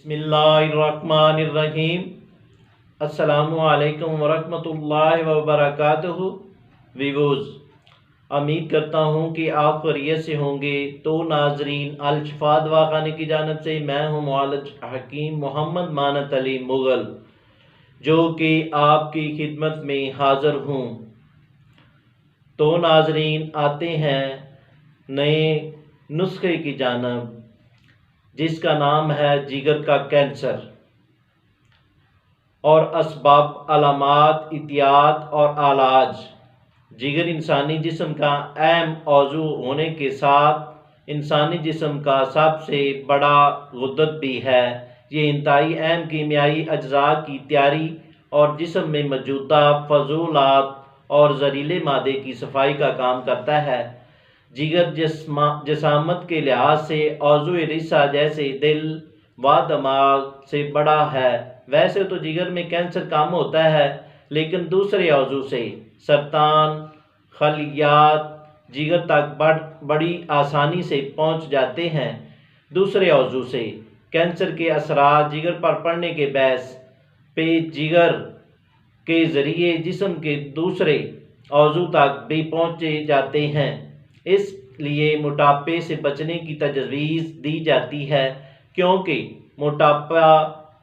بسم اللہ الرحمن الرحیم۔ السلام علیکم ورحمۃ اللہ وبرکاتہ۔ ویوز، امید کرتا ہوں کہ آپ خیریت سے ہوں گے۔ تو ناظرین، الشفا دواخانے کی جانب سے میں ہوں معالج حکیم محمد مانت علی مغل، جو کہ آپ کی خدمت میں حاضر ہوں۔ تو ناظرین، آتے ہیں نئے نسخے کی جانب، جس کا نام ہے جگر کا کینسر، اور اسباب، علامات، احتیاط اور علاج۔ جگر انسانی جسم کا اہم عضو ہونے کے ساتھ انسانی جسم کا سب سے بڑا غدد بھی ہے۔ یہ انتہائی اہم کیمیائی اجزاء کی تیاری اور جسم میں موجودہ فضولات اور زہریلے مادے کی صفائی کا کام کرتا ہے۔ جگر جسامت کے لحاظ سے عضو رئیسہ جیسے دل و دماغ سے بڑا ہے۔ ویسے تو جگر میں کینسر کم ہوتا ہے، لیکن دوسرے عضو سے سرطان خلیات جگر تک بڑی آسانی سے پہنچ جاتے ہیں۔ دوسرے عضو سے کینسر کے اثرات جگر پر پڑنے کے باعث جگر کے ذریعے جسم کے دوسرے عضو تک بھی پہنچے جاتے ہیں۔ اس لیے موٹاپے سے بچنے کی تجویز دی جاتی ہے، کیونکہ موٹاپا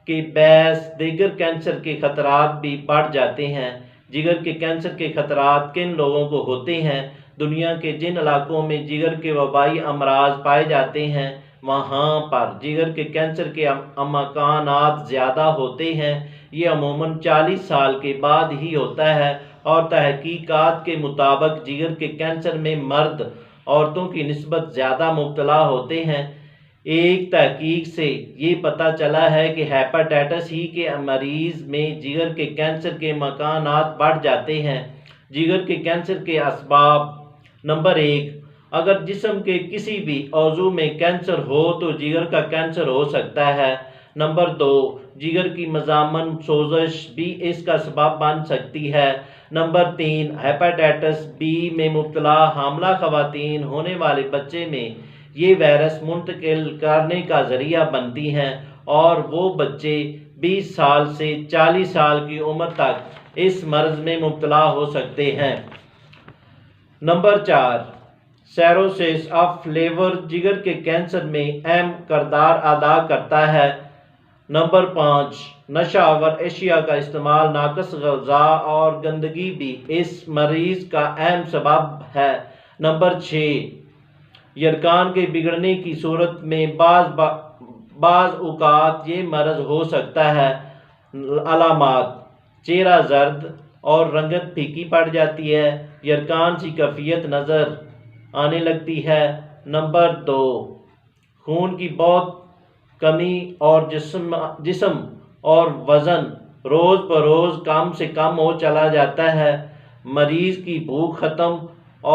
کے باعث دیگر کینسر کے خطرات بھی بڑھ جاتے ہیں۔ جگر کے کینسر کے خطرات کن لوگوں کو ہوتے ہیں؟ دنیا کے جن علاقوں میں جگر کے وبائی امراض پائے جاتے ہیں، وہاں پر جگر کے کینسر کے امکانات زیادہ ہوتے ہیں۔ یہ عموماً 40 سال کے بعد ہی ہوتا ہے، اور تحقیقات کے مطابق جگر کے کینسر میں مرد عورتوں کی نسبت زیادہ مبتلا ہوتے ہیں۔ ایک تحقیق سے یہ پتہ چلا ہے کہ ہیپاٹائٹس سی کے مریض میں جگر کے کینسر کے امکانات بڑھ جاتے ہیں۔ جگر کے کینسر کے اسباب: نمبر 1، اگر جسم کے کسی بھی عضو میں کینسر ہو تو جگر کا کینسر ہو سکتا ہے۔ نمبر 2، جگر کی مزمن سوزش بھی اس کا سبب بن سکتی ہے۔ نمبر 3، ہیپاٹائٹس بی میں مبتلا حاملہ خواتین ہونے والے بچے میں یہ وائرس منتقل کرنے کا ذریعہ بنتی ہیں، اور وہ بچے 20 سال سے 40 سال کی عمر تک اس مرض میں مبتلا ہو سکتے ہیں۔ نمبر 4، سیروسس آف لیور جگر کے کینسر میں اہم کردار ادا کرتا ہے۔ نمبر 5، نشہ آور اشیاء کا استعمال، ناقص غذا اور گندگی بھی اس مرض کا اہم سبب ہے۔ نمبر 6، یرقان کے بگڑنے کی صورت میں بعض اوقات یہ مرض ہو سکتا ہے۔ علامات: چہرہ زرد اور رنگت پھیکی پڑ جاتی ہے، یرقان سی کیفیت نظر آنے لگتی ہے۔ نمبر 2، خون کی بہت کمی اور جسم اور وزن روز بروز کم سے کم ہو چلا جاتا ہے۔ مریض کی بھوک ختم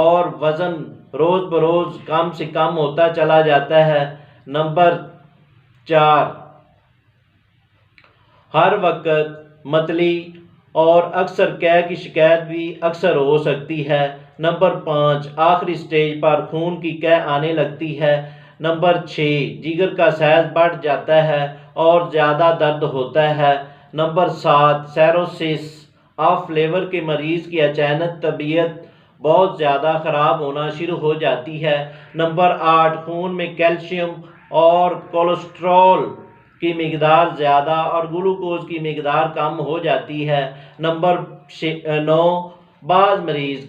اور وزن روز بروز کم سے کم ہوتا چلا جاتا ہے۔ نمبر 4، ہر وقت متلی اور اکثر قے کی شکایت بھی اکثر ہو سکتی ہے۔ نمبر 5، آخری سٹیج پر خون کی قے آنے لگتی ہے۔ نمبر 6، جگر کا سائز بڑھ جاتا ہے اور زیادہ درد ہوتا ہے۔ نمبر 7، سیروسس آف لیور کے مریض کی اچانک طبیعت بہت زیادہ خراب ہونا شروع ہو جاتی ہے۔ نمبر 8، خون میں کیلشیم اور کولیسٹرول کی مقدار زیادہ اور گلوکوز کی مقدار کم ہو جاتی ہے۔ نمبر 9، بعض مریض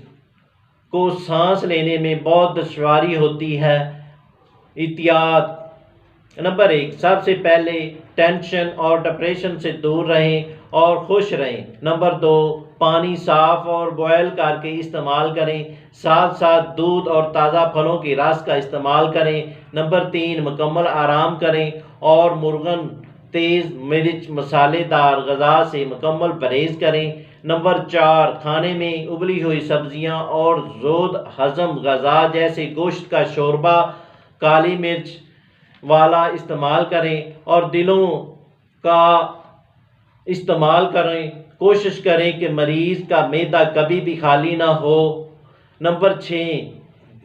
کو سانس لینے میں بہت دشواری ہوتی ہے۔ احتیاط: نمبر 1، سب سے پہلے ٹینشن اور ڈپریشن سے دور رہیں اور خوش رہیں۔ نمبر 2، پانی صاف اور بوائل کر کے استعمال کریں، ساتھ ساتھ دودھ اور تازہ پھلوں کے رس کا استعمال کریں۔ نمبر 3، مکمل آرام کریں اور مرغن، تیز مرچ مسالے دار غذا سے مکمل پرہیز کریں۔ نمبر 4، کھانے میں ابلی ہوئی سبزیاں اور زود ہضم غذا جیسے گوشت کا شوربہ، کالی مرچ والا استعمال کریں اور دلوں کا استعمال کریں۔ کوشش کریں کہ مریض کا معدہ کبھی بھی خالی نہ ہو۔ نمبر 6،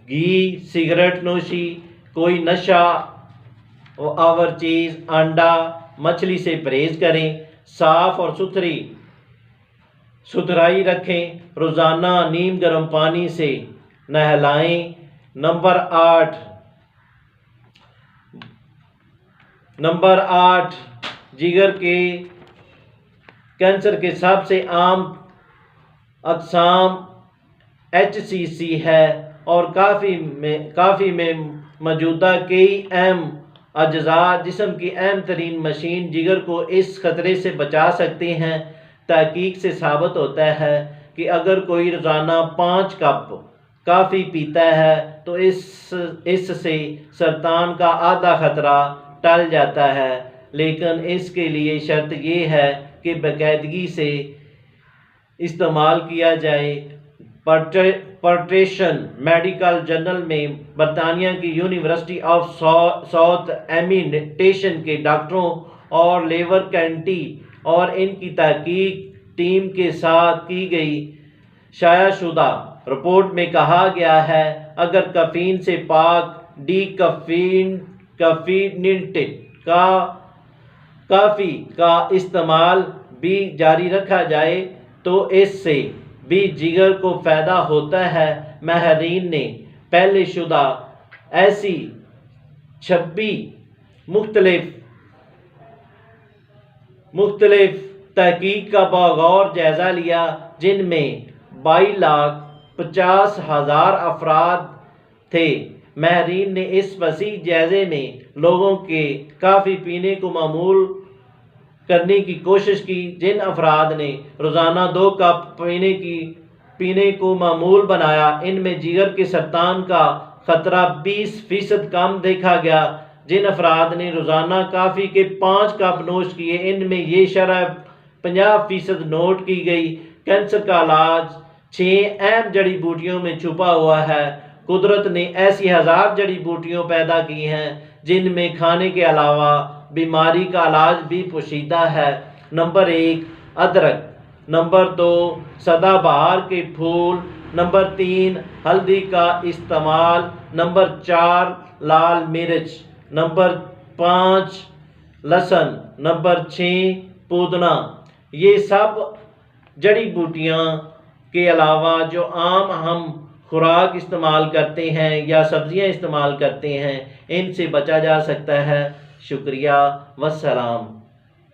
گھی، سگریٹ نوشی، کوئی نشہ آور چیز، انڈا، مچھلی سے پرہیز کریں، صاف اور ستھرائی رکھیں، روزانہ نیم گرم پانی سے نہلائیں۔ نمبر 8 جگر کے کینسر کے سب سے عام اقسام HCC ہے اور کافی میں موجودہ کئی اہم اجزاء جسم کی اہم ترین مشین جگر کو اس خطرے سے بچا سکتے ہیں۔ تحقیق سے ثابت ہوتا ہے کہ اگر کوئی روزانہ 5 کپ کافی پیتا ہے تو اس سے سرطان کا آدھا خطرہ ٹل جاتا ہے، لیکن اس کے لیے شرط یہ ہے کہ باقاعدگی سے استعمال کیا جائے۔ پرٹیشن میڈیکل جرنل میں برطانیہ کی یونیورسٹی آف ساؤتھ ایمنٹیشن کے ڈاکٹروں اور لیور کینٹی اور ان کی تحقیق ٹیم کے ساتھ کی گئی شائع شدہ رپورٹ میں کہا گیا ہے اگر کیفین سے پاک ڈی کیفینیٹڈ کافی کا استعمال بھی جاری رکھا جائے تو اس سے بھی جگر کو فائدہ ہوتا ہے۔ ماہرین نے پہلے شدہ ایسی 26 مختلف تحقیق کا بغور جائزہ لیا جن میں 22,50,000 افراد تھے۔ ماہرین نے اس وسیع جائزے میں لوگوں کے کافی پینے کو معمول کرنے کی کوشش کی۔ جن افراد نے روزانہ 2 کپ پینے کو معمول بنایا ان میں جگر کے سرطان کا خطرہ 20% کم دیکھا گیا۔ جن افراد نے روزانہ کافی کے 5 کپ نوش کیے ان میں یہ شرح 50% نوٹ کی گئی۔ کینسر کا علاج 6 اہم جڑی بوٹیوں میں چھپا ہوا ہے۔ قدرت نے ایسی ہزار جڑی بوٹیاں پیدا کی ہیں جن میں کھانے کے علاوہ بیماری کا علاج بھی پوشیدہ ہے۔ نمبر 1 ادرک، نمبر 2 سدا بہار کے پھول، نمبر 3 ہلدی کا استعمال، نمبر 4 لال مرچ، نمبر 5 لہسن، نمبر 6 پودنا۔ یہ سب جڑی بوٹیاں کے علاوہ جو عام ہم خوراک استعمال کرتے ہیں یا سبزیاں استعمال کرتے ہیں ان سے بچا جا سکتا ہے۔ شکریہ، والسلام۔